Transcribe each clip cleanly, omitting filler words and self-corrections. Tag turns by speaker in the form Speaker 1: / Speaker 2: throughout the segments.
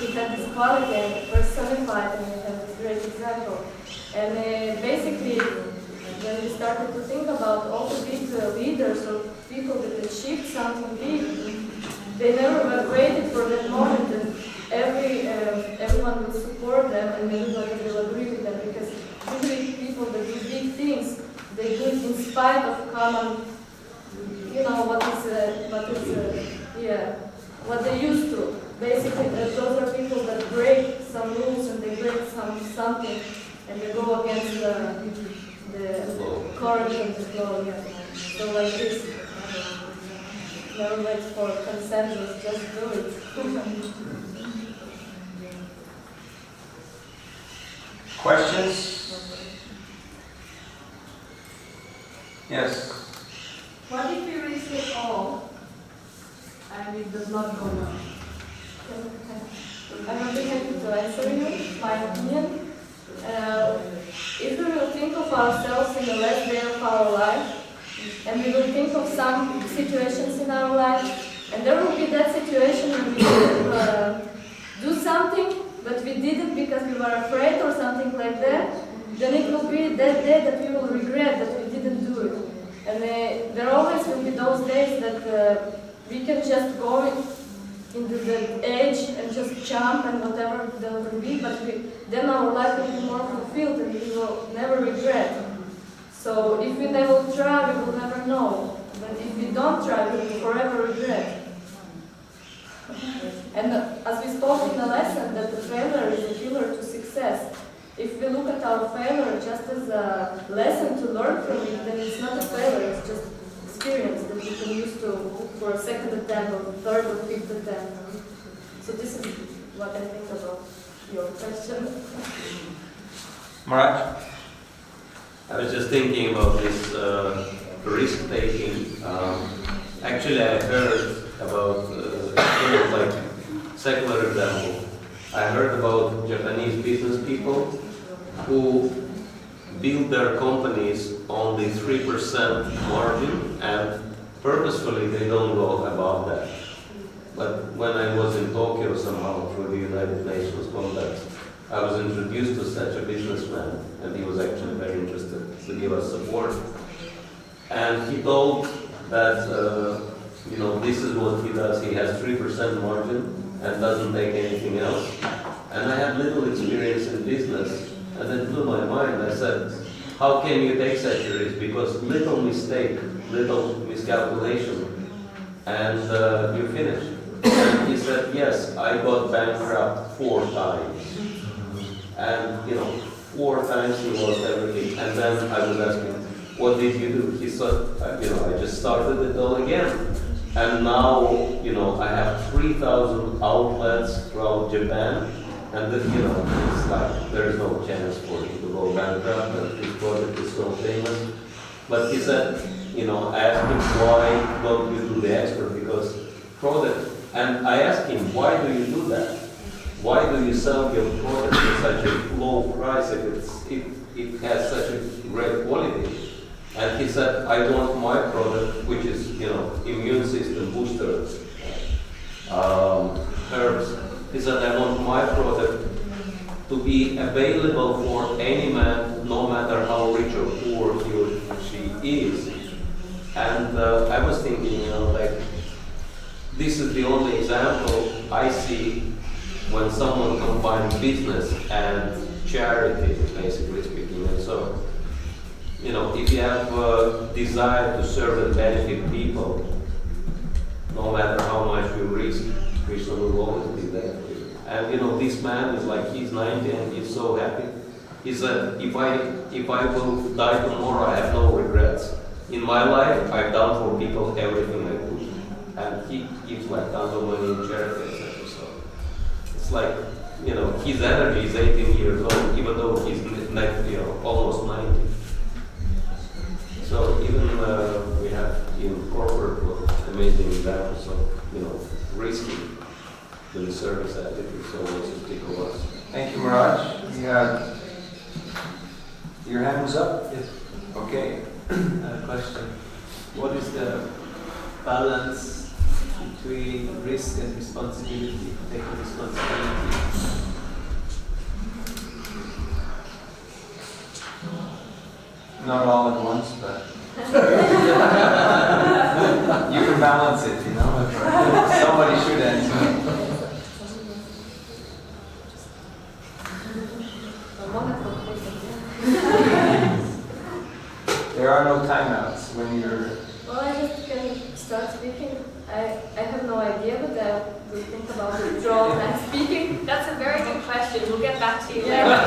Speaker 1: he had this quality and personified, and he had this great example. And basically, when we started to think about all the big leaders or people that achieved something big, they never were waited for that moment, and everyone will support them and everybody will agree with them, because usually people that do big things, they do it in spite of common, what they used to. Basically, those are people that break some rules and they break something, and they go against the current of the flow. Yeah. So like this, never wait for consensus, just do it.
Speaker 2: Questions? Yes.
Speaker 3: What if we risk it all and it does not go well?
Speaker 1: I would be happy to answer you, my opinion. If we will think of ourselves in the last day of our life, and we will think of some situations in our life, and there will be that situation when we do something, but we did it because we were afraid or something like that, then it will be that day that we will regret that we didn't do it. And there always will be those days that we can just go into the edge and just jump and whatever there will be, but then our life will be more fulfilled and we will never regret. So if we never try, we will never know. But if we don't try, we will forever regret. And as we spoke in the lesson, that the failure is a killer to success. If we look at our failure just as a lesson to learn from it, then it's not a failure, it's just experience that you can use for a second attempt or third or fifth attempt. So this is what I think about your question.
Speaker 2: Maraj?
Speaker 4: I was just thinking about this risk-taking. Actually, I heard about like secular example. I heard about Japanese business people who build their companies on the 3% margin, and purposefully they don't go above that. But when I was in Tokyo somehow through the United Nations context, I was introduced to such a businessman, and he was actually very interested to give us support. And he told that, this is what he does. He has 3% margin and doesn't take anything else. And I had little experience in business, and it blew my mind. I said, how can you take such a risk? Because little mistake, little miscalculation, and you finish. And he said, yes, I got bankrupt 4 times. And 4 times he lost everything. And then I was asking, what did you do? He said, I just started it all again. And now, I have 3,000 outlets throughout Japan. And then, it's like, there is no chance for him to go bankrupt, and his product is so famous. But he said, I asked him, why don't you do the expert? Because product, and I asked him, why do you do that? Why do you sell your product at such a low price if it has such a great quality? And he said, I want my product, which is, immune system booster, herbs. He said, I want my product to be available for any man, no matter how rich or poor he or she is. And I was thinking, this is the only example I see when someone combines business and charity, basically speaking. And so, if you have a desire to serve and benefit people, no matter how much you risk, Krishna will always be there for you. And this man is like, he's 90 and he's so happy. He said, if I will die tomorrow, I have no regrets. In my life, I've done for people everything I could. And he gives like tons of money in charity, etc. So it's like, his energy is 18 years old, even though he's almost 90. So even we have in corporate world amazing examples of risking the service attitude. So what's the stick of us?
Speaker 2: Thank you, Maraj. Your hand was up?
Speaker 5: Yes.
Speaker 2: Okay.
Speaker 5: Question. What is the balance between risk and responsibility? Taking responsibility
Speaker 2: Not all at once, but you can balance it, you know. Somebody should answer. There are no timeouts when you're...
Speaker 1: Well, I just can start speaking. I have no idea, but I will think about withdrawal and speaking.
Speaker 6: That's a very good question. We'll get back to you
Speaker 1: Yeah.
Speaker 6: later.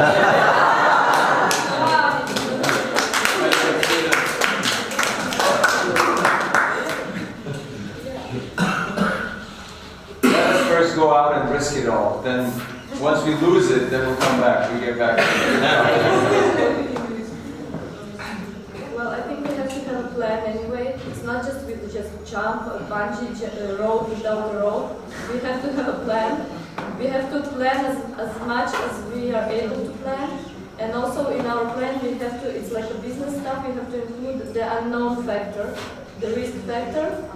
Speaker 2: Let us first go out and risk it all. Then, once we lose it, then we'll come back. We get back to it.
Speaker 1: Well, I think we have to have a plan anyway. It's not just we just jump a bungee rope without a rope. We have to have a plan. We have to plan as much as we are able to plan. And also in our plan, we have to, it's like a business stuff, we have to include the unknown factor, the risk factor.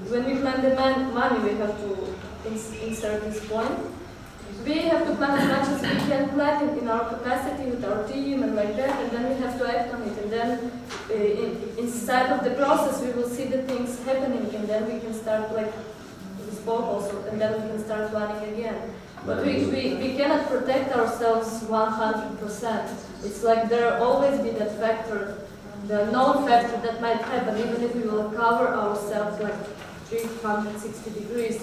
Speaker 1: When we plan the money, we have to insert this point. We have to plan as much as we can plan in our capacity with our team and like that, and then we have to act on it. And then inside of the process, we will see the things happening, and then we can start, like we spoke also, and then we can start planning again. But we cannot protect ourselves 100%. It's like there will always be that factor, the known factor that might happen, even if we will cover ourselves like 360 degrees,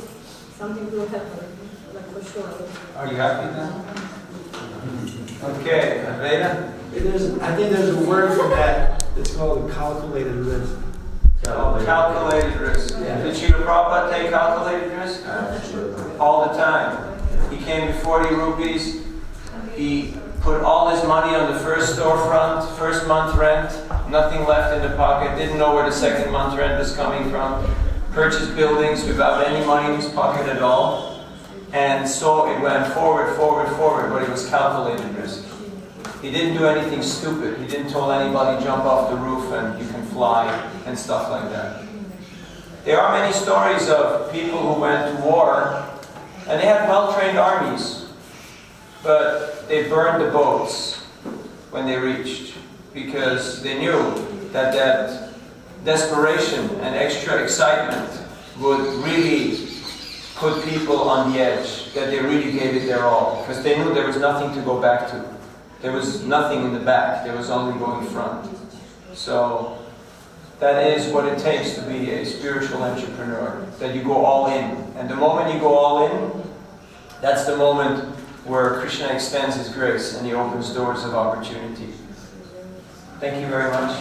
Speaker 1: something will happen, like for sure.
Speaker 2: Are you happy now? Okay, Advaita?
Speaker 5: I think there's a word for that. It's called calculated risk.
Speaker 2: Calculated risk.
Speaker 5: Yeah.
Speaker 2: Did Srila Prabhupada take calculated risk? All the time. He came with 40 rupees. He put all his money on the first storefront, first month rent, nothing left in the pocket, didn't know where the second month rent was coming from, purchased buildings without any money in his pocket at all, and so it went forward, but it was calculated risk. He didn't do anything stupid. He didn't tell anybody jump off the roof and you can fly and stuff like that. There are many stories of people who went to war and they had well-trained armies, but they burned the boats when they reached because they knew that that desperation and extra excitement would really put people on the edge, that they really gave it their all, because they knew there was nothing to go back to. There was nothing in the back, there was only going front. So that is what it takes to be a spiritual entrepreneur, that you go all in. And the moment you go all in, that's the moment where Krishna extends His grace and He opens doors of opportunity. Thank you very much.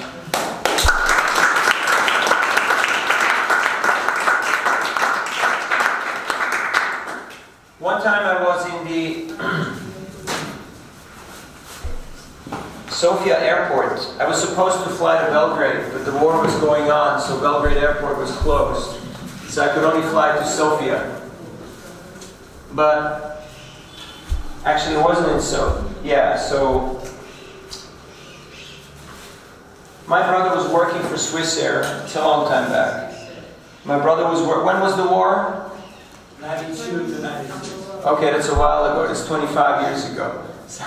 Speaker 2: One time I was in the Sofia airport. I was supposed to fly to Belgrade, but the war was going on, so Belgrade airport was closed. So I could only fly to Sofia. But actually it wasn't in so my brother was working for Swiss Air. It's a long time back. My brother was when was the war?
Speaker 5: 92 to 96.
Speaker 2: Okay, that's a while ago. It's 25 years ago. So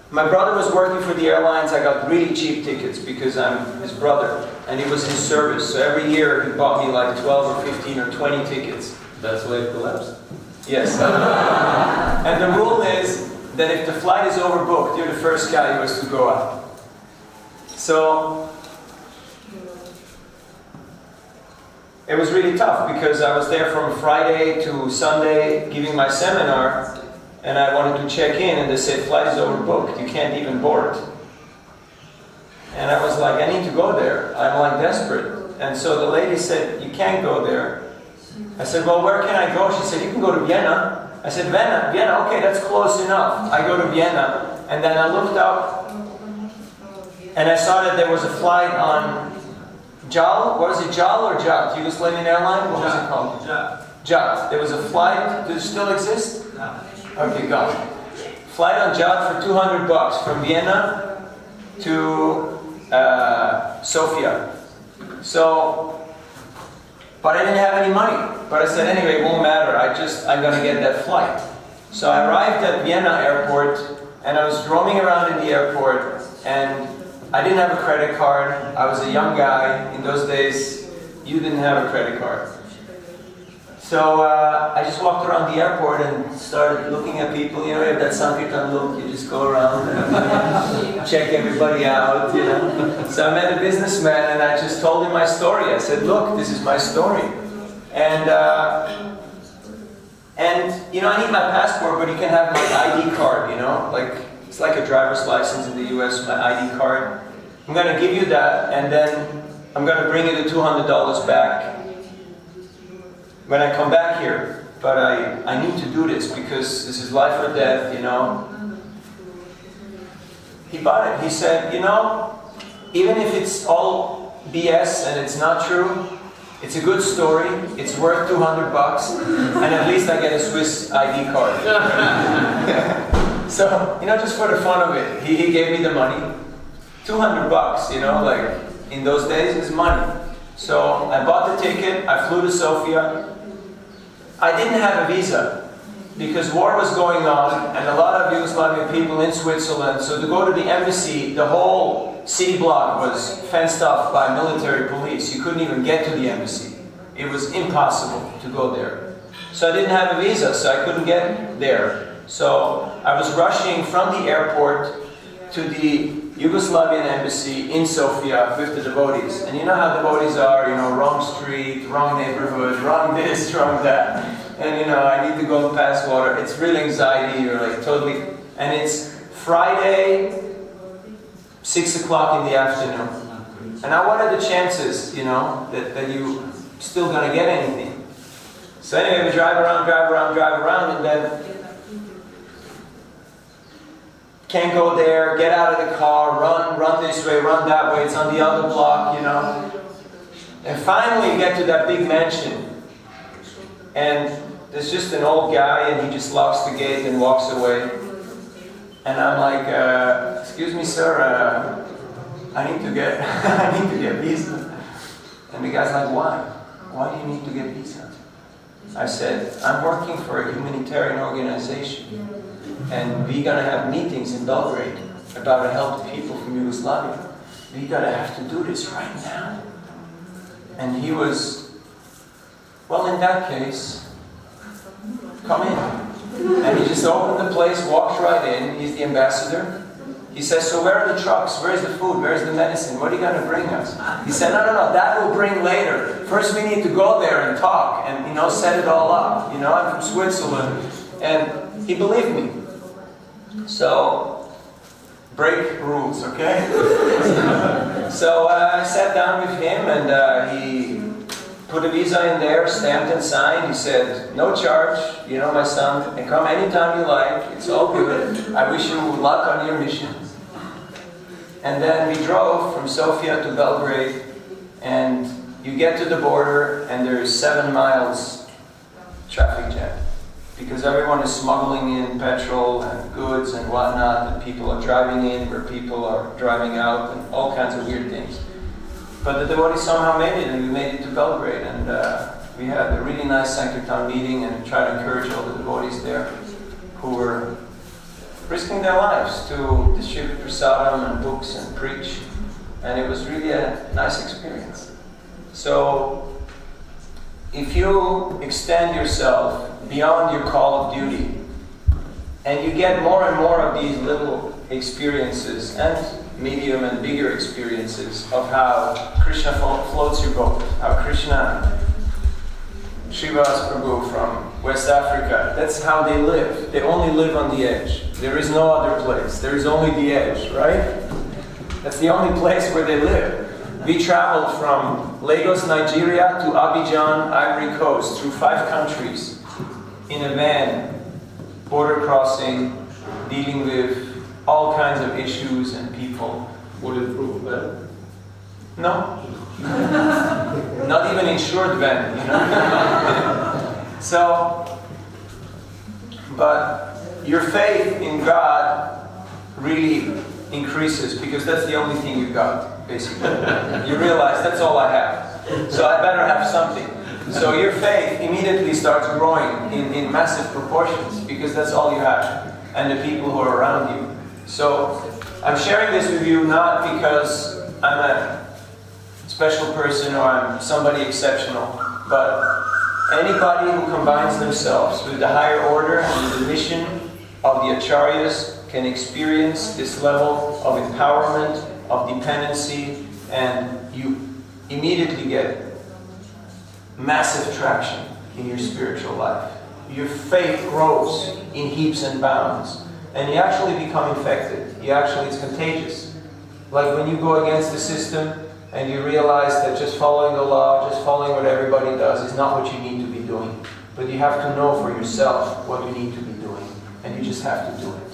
Speaker 2: my brother was working for the airlines. I got really cheap tickets because I'm his brother and he was in service. So every year he bought me like 12 or 15 or 20 tickets.
Speaker 4: That's why it collapsed.
Speaker 2: Yes. And the rule is that if the flight is overbooked, you're the first guy who has to go out. So it was really tough because I was there from Friday to Sunday giving my seminar and I wanted to check in and they said flight is overbooked, you can't even board. And I was like, I need to go there. I'm like desperate. And so the lady said, you can't go there. I said, well, where can I go? She said, you can go to Vienna. I said, Vienna, okay, that's close enough. I go to Vienna, and then I looked up, and I saw that there was a flight on JAL. What is it, JAL or JAT? Yugoslavian airline? What was it called? JAT. There was a flight. Does it still exist?
Speaker 5: No.
Speaker 2: Okay, gone. Flight on JAT for $200 from Vienna to Sofia. So. But I didn't have any money. But I said, anyway, it won't matter. I'm going to get that flight. So I arrived at Vienna airport, and I was roaming around in the airport, and I didn't have a credit card. I was a young guy. In those days, you didn't have a credit card. So I just walked around the airport and started looking at people. You know, you have that Sankirtan look, you just go around and check everybody out, you know. So I met a businessman and I just told him my story. I said, look, this is my story. And you know, I need my passport, but you can have my ID card, you know. Like, it's like a driver's license in the US, my ID card. I'm going to give you that, and then I'm going to bring you the $200 back when I come back here. But I need to do this because this is life or death, you know. He bought it. He said, you know, even if it's all BS and it's not true, it's a good story. It's worth $200, and at least I get a Swiss ID card. So, you know, just for the fun of it, he gave me the money. $200, you know, like in those days is money. So I bought the ticket. I flew to Sofia. I didn't have a visa because war was going on and a lot of Yugoslavian people in Switzerland. So to go to the embassy, the whole city block was fenced off by military police. You couldn't even get to the embassy. It was impossible to go there. So I didn't have a visa, so I couldn't get there. So I was rushing from the airport to the Yugoslavian embassy in Sofia with the devotees. And you know how devotees are, you know, wrong street, wrong neighborhood, wrong this, wrong that. And you know, I need to go past water. It's real anxiety, you're like totally... And it's Friday, 6 o'clock in the afternoon. And I wanted the chances, you know, that you still gonna get anything. So anyway, we drive around, and then can't go there, get out of the car, run this way, run that way, it's on the other block, you know. And finally you get to that big mansion. And there's just an old guy and he just locks the gate and walks away. And I'm like, excuse me sir, I need to get visa. And the guy's like, why? Why do you need to get visa? I said, I'm working for a humanitarian organization. And we're going to have meetings in Belgrade about to help people from Yugoslavia. We got to have to do this right now. And he was, well, in that case, come in. And he just opened the place, walked right in. He's the ambassador. He says, so where are the trucks? Where's the food? Where's the medicine? What are you going to bring us? He said, no, that we'll bring later. First we need to go there and talk and, you know, set it all up. You know, I'm from Switzerland. And he believed me. So, break rules, okay? So I sat down with him and he put a visa in there, stamped and signed. He said, no charge, you know, my son, and come anytime you like, it's all good. I wish you luck on your mission. And then we drove from Sofia to Belgrade, and you get to the border and there's 7 miles traffic jam. Because everyone is smuggling in petrol and goods and whatnot, and people are driving in where people are driving out, and all kinds of weird things. But the devotees somehow made it, and we made it to Belgrade, and we had a really nice Sankirtan meeting, and tried to encourage all the devotees there who were risking their lives to distribute prasadam and books and preach, and it was really a nice experience. So, if you extend yourself beyond your call of duty, and you get more and more of these little experiences, and medium and bigger experiences of how Krishna floats your boat, how Krishna, Srivas Prabhu from West Africa, that's how they live. They only live on the edge. There is no other place. There is only the edge, right? That's the only place where they live. We traveled from Lagos, Nigeria to Abidjan, Ivory Coast, through 5 countries in a van, border crossing, dealing with all kinds of issues and people.
Speaker 4: Would it prove that?
Speaker 2: No. Not even insured van, you know. So, but your faith in God really increases because that's the only thing you got, basically. You realize that's all I have. So I better have something. So your faith immediately starts growing in massive proportions because that's all you have and the people who are around you. So I'm sharing this with you not because I'm a special person or I'm somebody exceptional, but anybody who combines themselves with the higher order and the mission of the acharyas can experience this level of empowerment, of dependency, and you immediately get massive traction in your spiritual life. Your faith grows in heaps and bounds, and you actually become infected. It's contagious. Like when you go against the system and you realize that just following the law, just following what everybody does is not what you need to be doing. But you have to know for yourself what you need to be doing, and you just have to do it.